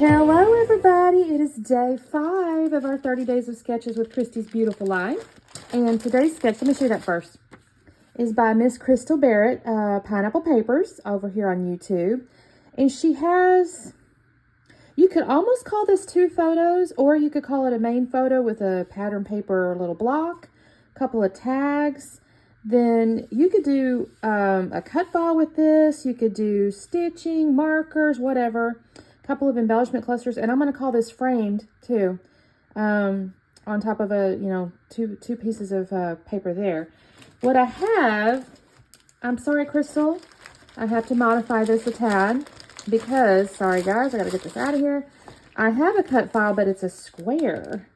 Hello everybody, it is day 5 of our 30 days of sketches with Christy's Beautiful Life. And today's sketch, let me show you that first, is by Miss Crystal Barrett, Pineapple Papers, over here on YouTube. And she has, you could almost call this 2 photos, or you could call it a main photo with a pattern paper little block, a couple of tags. Then you could do a cut file with this, you could do stitching, markers, whatever. Couple of embellishment clusters, and I'm going to call this framed too, on top of a, two pieces of paper there. What I have, I'm sorry, Crystal, I have to modify this a tad because, sorry guys, I got to get this out of here. I have a cut file, but it's a square.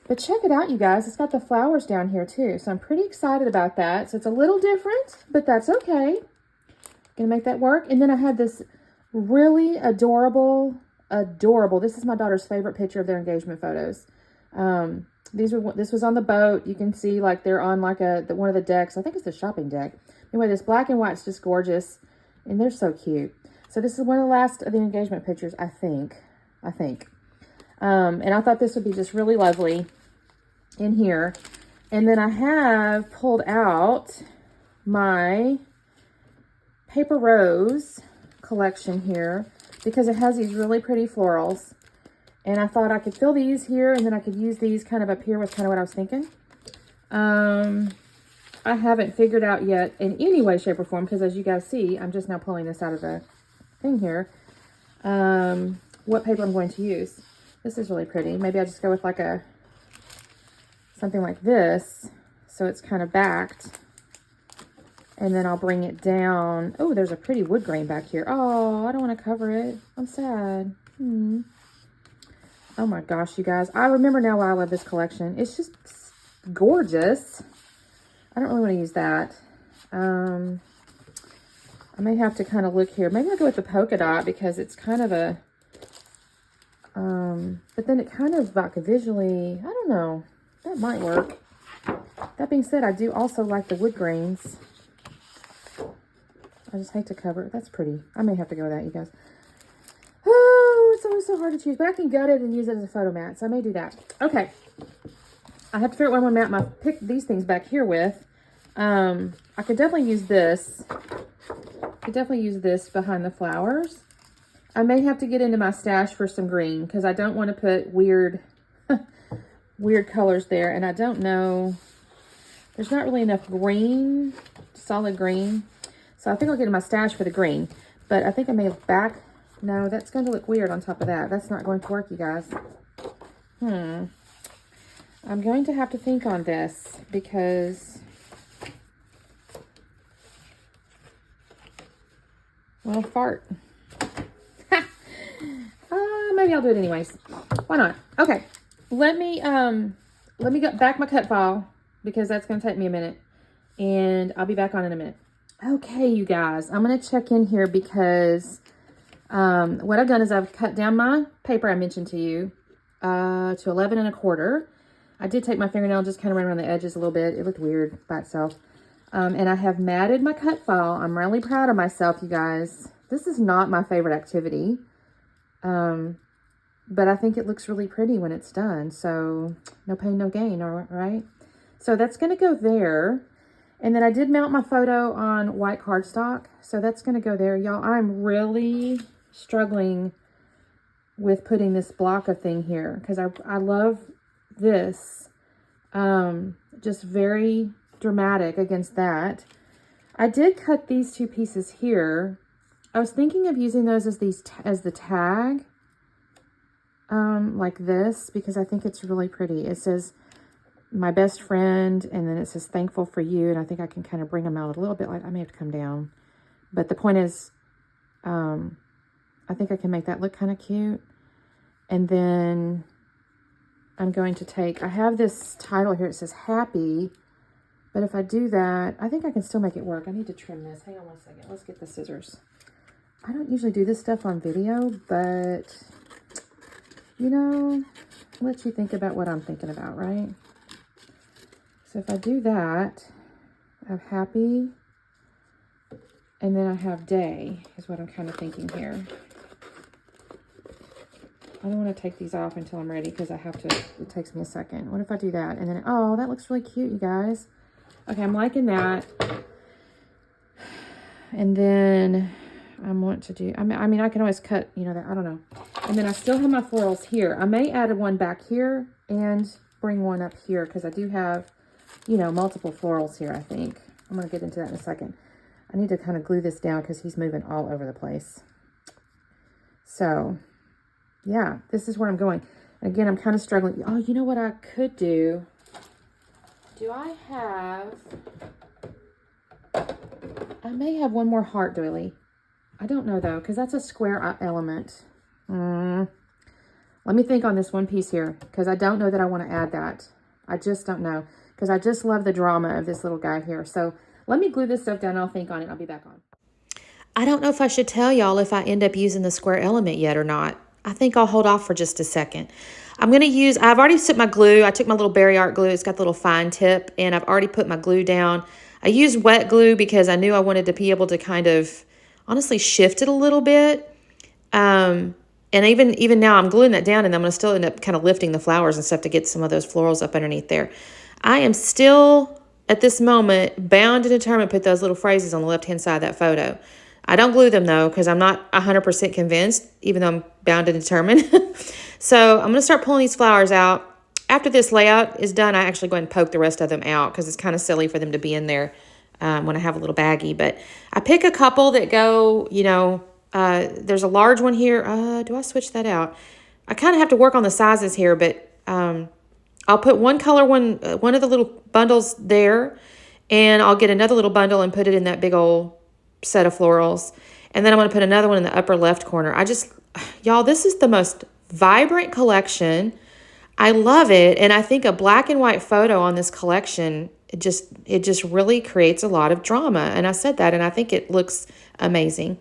But check it out, you guys. It's got the flowers down here too, so I'm pretty excited about that. So it's a little different, but that's okay. Gonna make that work. And then I had this really adorable, this is my daughter's favorite picture of their engagement photos. This was on the boat. You can see like they're on like one of the decks. I think it's the shopping deck. Anyway, this black and white's just gorgeous, and they're so cute. So this is one of the last of the engagement pictures, I think. And I thought this would be just really lovely in here. And then I have pulled out my Paper Rose collection here because it has these really pretty florals, and I thought I could fill these here, and then I could use these kind of up here was kind of what I was thinking. I haven't figured out yet in any way, shape, or form, because as you guys see, I'm just now pulling this out of the thing here, what paper I'm going to use. This is really pretty. Maybe I just go with like something like this, so it's kind of backed. And then I'll bring it down. Oh, there's a pretty wood grain back here. Oh, I don't want to cover it. I'm sad. Oh my gosh, you guys. I remember now why I love this collection. It's just gorgeous. I don't really want to use that. I may have to kind of look here. Maybe I'll go with the polka dot because it's kind of a, but then it kind of like visually, I don't know. That might work. That being said, I do also like the wood grains. I just hate to cover it. That's pretty. I may have to go with that, you guys. Oh, it's always so hard to choose. But I can gut it and use it as a photo mat. So I may do that. Okay. I have to figure out what I'm going to pick these things back here with. I could definitely use this. Behind the flowers. I may have to get into my stash for some green because I don't want to put weird colors there. And I don't know. There's not really enough green, solid green. So I think I'll get in my stash for the green, but I think I may have no, that's going to look weird on top of that. That's not going to work, you guys. I'm going to have to think on this because, well, fart. Maybe I'll do it anyways. Why not? Okay. Let me go back my cut file because that's going to take me a minute, and I'll be back on in a minute. Okay, you guys, I'm going to check in here because what I've done is I've cut down my paper I mentioned to you to 11 1/4. I did take my fingernail and just kind of run around the edges a little bit. It looked weird by itself. And I have matted my cut file. I'm really proud of myself, you guys. This is not my favorite activity, but I think it looks really pretty when it's done. So no pain, no gain, all right? So that's going to go there. And then I did mount my photo on white cardstock. So that's going to go there. Y'all, I'm really struggling with putting this block of thing here because I love this. Just very dramatic against that. I did cut these 2 pieces here. I was thinking of using those as the tag, like this, because I think it's really pretty. It says, my best friend, and then it says thankful for you, and I think I can kind of bring them out a little bit. Like I may have to come down, but the point is I think I can make that look kind of cute. And then I'm going to take, I have this title here, it says happy, but if I do that, I think I can still make it work. I need to trim this. Hang on one second. Let's get the scissors. I don't usually do this stuff on video, but let you think about what I'm thinking about, right? So if I do that, I have happy, and then I have day, is what I'm kind of thinking here. I don't want to take these off until I'm ready because I have to, it takes me a second. What if I do that? And then, oh, that looks really cute, you guys. Okay, I'm liking that. And then I want to do, I mean, I can always cut, you know, that, I don't know. And then I still have my florals here. I may add one back here and bring one up here because I do have, you know, multiple florals here, I think. I'm going to get into that in a second. I need to kind of glue this down because he's moving all over the place. So, yeah, this is where I'm going. And again, I'm kind of struggling. Oh, you know what I could do? Do I have... I may have one more heart doily. I don't know, though, because that's a square element. Let me think on this one piece here, because I don't know that I want to add that. I just don't know, because I just love the drama of this little guy here. So let me glue this stuff down, and I'll think on it. I'll be back on. I don't know if I should tell y'all if I end up using the square element yet or not. I think I'll hold off for just a second. I'm going to use, I've already set my glue. I took my little Berry Art glue. It's got the little fine tip, and I've already put my glue down. I used wet glue because I knew I wanted to be able to kind of, honestly, shift it a little bit. And even now I'm gluing that down, and I'm going to still end up kind of lifting the flowers and stuff to get some of those florals up underneath there. I am still, at this moment, bound and determined to put those little phrases on the left-hand side of that photo. I don't glue them, though, because I'm not 100% convinced, even though I'm bound and determined. So I'm going to start pulling these flowers out. After this layout is done, I actually go ahead and poke the rest of them out because it's kind of silly for them to be in there when I have a little baggie. But I pick a couple that go, you know, there's a large one here. Do I switch that out? I kind of have to work on the sizes here, but I'll put one color one of the little bundles there, and I'll get another little bundle and put it in that big old set of florals. And then I'm going to put another one in the upper left corner. Y'all, this is the most vibrant collection. I love it. And I think a black and white photo on this collection, it just really creates a lot of drama. And I said that, and I think it looks amazing.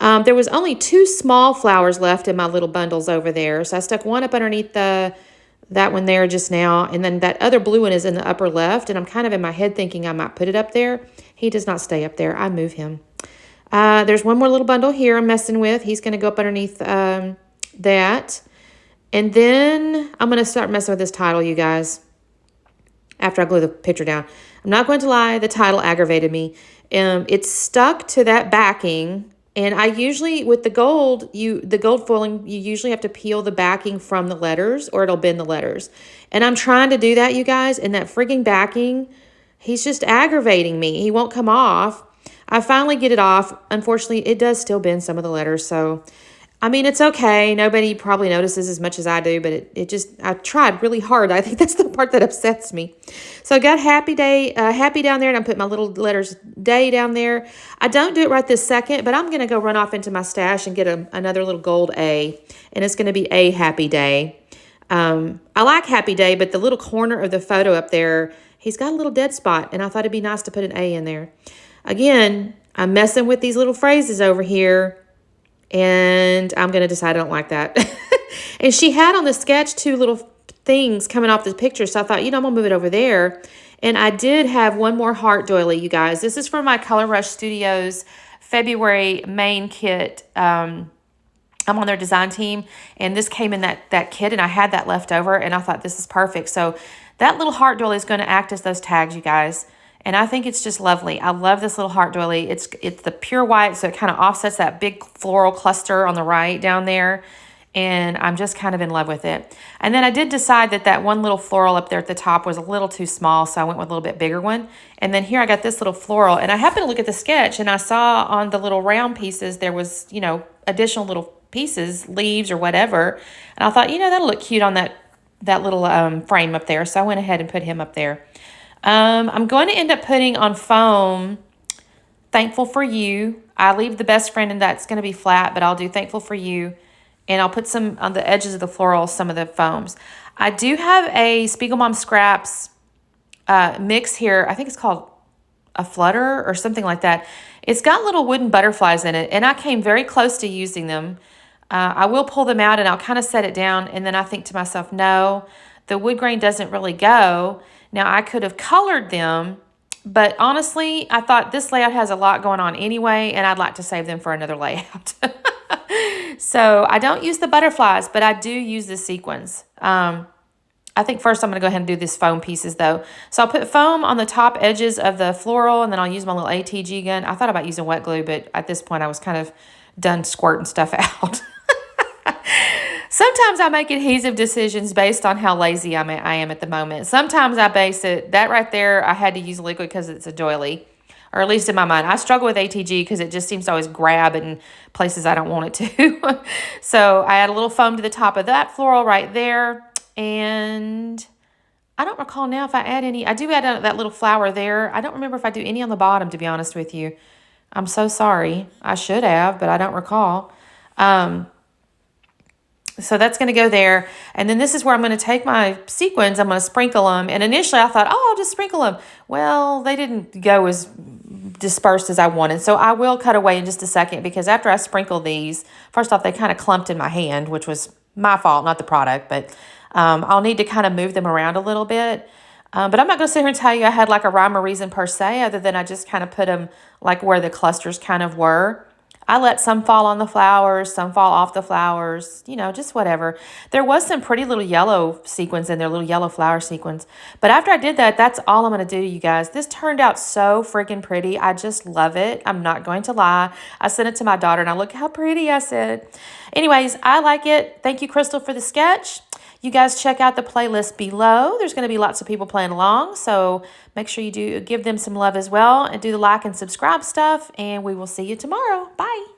There was only 2 small flowers left in my little bundles over there. So I stuck one up underneath that one there just now. And then that other blue one is in the upper left. And I'm kind of in my head thinking I might put it up there. He does not stay up there. I move him. There's one more little bundle here I'm messing with. He's going to go up underneath that. And then I'm going to start messing with this title, you guys, after I glue the picture down. I'm not going to lie, the title aggravated me. It's stuck to that backing, and I usually, with the gold foiling, you usually have to peel the backing from the letters or it'll bend the letters. And I'm trying to do that, you guys, and that frigging backing, he's just aggravating me. He won't come off. I finally get it off. Unfortunately, it does still bend some of the letters, so... I mean, it's okay. Nobody probably notices as much as I do, but I tried really hard. I think that's the part that upsets me. So I got happy down there, and I'm putting my little letters day down there. I don't do it right this second, but I'm going to go run off into my stash and get another little gold A, and it's going to be a happy day. I like happy day, but the little corner of the photo up there, he's got a little dead spot, and I thought it'd be nice to put an A in there. Again, I'm messing with these little phrases over here. And I'm going to decide I don't like that. And she had on the sketch 2 little things coming off the picture. So I thought, I'm going to move it over there. And I did have one more heart doily, you guys. This is from my Color Rush Studios February main kit. I'm on their design team. And this came in that kit. And I had that left over. And I thought, this is perfect. So that little heart doily is going to act as those tags, you guys. And I think it's just lovely. I love this little heart doily. It's the pure white, so it kind of offsets that big floral cluster on the right down there. And I'm just kind of in love with it. And then I did decide that one little floral up there at the top was a little too small, so I went with a little bit bigger one. And then here I got this little floral. And I happened to look at the sketch, and I saw on the little round pieces there was, additional little pieces, leaves or whatever. And I thought, that'll look cute on that little frame up there. So I went ahead and put him up there. I'm going to end up putting on foam Thankful for You. I leave the best friend, and that's going to be flat, but I'll do Thankful for You. And I'll put some on the edges of the floral, some of the foams. I do have a Spiegelmom Scraps mix here. I think it's called a Flutter or something like that. It's got little wooden butterflies in it, and I came very close to using them. I will pull them out, and I'll kind of set it down, and then I think to myself, no, the wood grain doesn't really go. Now, I could have colored them, but honestly, I thought this layout has a lot going on anyway, and I'd like to save them for another layout. So I don't use the butterflies, but I do use the sequins. I think first I'm going to go ahead and do these foam pieces though. So I'll put foam on the top edges of the floral, and then I'll use my little ATG gun. I thought about using wet glue, but at this point I was kind of done squirting stuff out. Sometimes I make adhesive decisions based on how lazy I am at the moment. Sometimes I base it, that right there, I had to use liquid because it's a doily. Or at least in my mind. I struggle with ATG because it just seems to always grab in places I don't want it to. So I add a little foam to the top of that floral right there. And I don't recall now if I add any. I do add that little flower there. I don't remember if I do any on the bottom, to be honest with you. I'm so sorry. I should have, but I don't recall. So that's going to go there. And then this is where I'm going to take my sequins. I'm going to sprinkle them. And initially I thought, oh, I'll just sprinkle them. Well, they didn't go as dispersed as I wanted. So I will cut away in just a second, because after I sprinkle these, first off, they kind of clumped in my hand, which was my fault, not the product. But I'll need to kind of move them around a little bit. But I'm not going to sit here and tell you I had like a rhyme or reason per se, other than I just kind of put them like where the clusters kind of were. I let some fall on the flowers, some fall off the flowers, you know, just whatever. There was some pretty little yellow sequins in there, little yellow flower sequins. But after I did that, that's all I'm going to do, you guys. This turned out so freaking pretty. I just love it. I'm not going to lie. I sent it to my daughter and I look how pretty, I said. Anyways, I like it. Thank you, Crystal, for the sketch. You guys check out the playlist below. There's going to be lots of people playing along, so make sure you do give them some love as well, and do the like and subscribe stuff, and we will see you tomorrow. Bye.